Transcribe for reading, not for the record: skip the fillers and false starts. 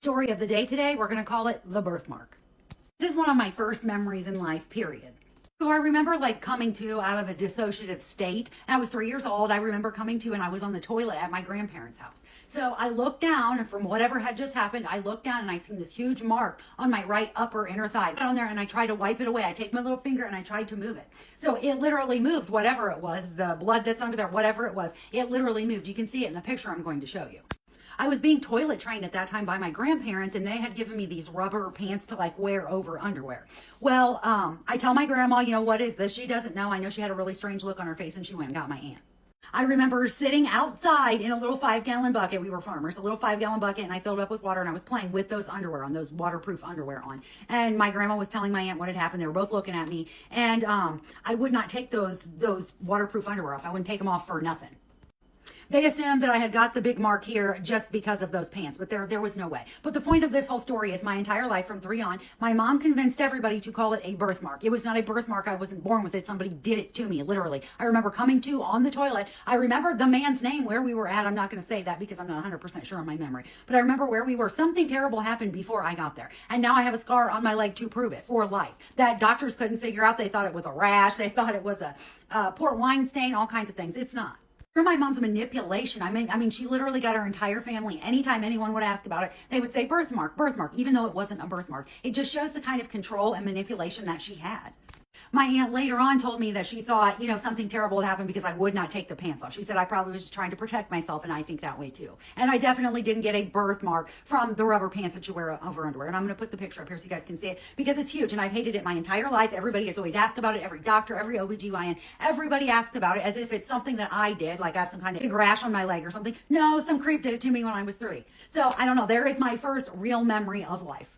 Story of the day today, we're going to call it the birthmark. This is one of my first memories in life, period. So I remember coming to out of a dissociative state. And I was 3 years old. I remember coming to and I was on the toilet at my grandparents' house. So I looked down and from whatever had just happened, I looked down and I seen this huge mark on my right upper inner thigh. I got on there and I tried to wipe it away. I take my little finger and I tried to move it. So it literally moved, whatever it was, the blood that's under there, whatever it was, it literally moved. You can see it in the picture I'm going to show you. I was being toilet trained at that time by my grandparents, and they had given me these rubber pants to wear over underwear. Well, I tell my grandma, what is this? She doesn't know. I know she had a really strange look on her face, and she went and got my aunt. I remember sitting outside in a little 5-gallon bucket. We were farmers, a little 5-gallon bucket, and I filled up with water, and I was playing with those underwear on, those waterproof underwear on. And my grandma was telling my aunt what had happened. They were both looking at me, and I would not take those waterproof underwear off. I wouldn't take them off for nothing. They assumed that I had got the big mark here just because of those pants, but there was no way. But the point of this whole story is my entire life from 3 on, my mom convinced everybody to call it a birthmark. It was not a birthmark. I wasn't born with it. Somebody did it to me, literally. I remember coming to on the toilet. I remember the man's name, where we were at. I'm not going to say that because I'm not 100% sure on my memory. But I remember where we were. Something terrible happened before I got there. And now I have a scar on my leg to prove it for life. That doctors couldn't figure out. They thought it was a rash. They thought it was a port wine stain, all kinds of things. It's not. For my mom's manipulation, I mean, she literally got her entire family. Anytime anyone would ask about it, they would say birthmark, birthmark, even though it wasn't a birthmark. It just shows the kind of control and manipulation that she had. My aunt later on told me that she thought, something terrible had happened because I would not take the pants off. She said I probably was just trying to protect myself, and I think that way too. And I definitely didn't get a birthmark from the rubber pants that you wear over underwear. And I'm going to put the picture up here so you guys can see it because it's huge, and I've hated it my entire life. Everybody has always asked about it. Every doctor, every OBGYN, everybody asked about it as if it's something that I did, like I have some kind of big rash on my leg or something. No, some creep did it to me when I was 3. So I don't know. There is my first real memory of life.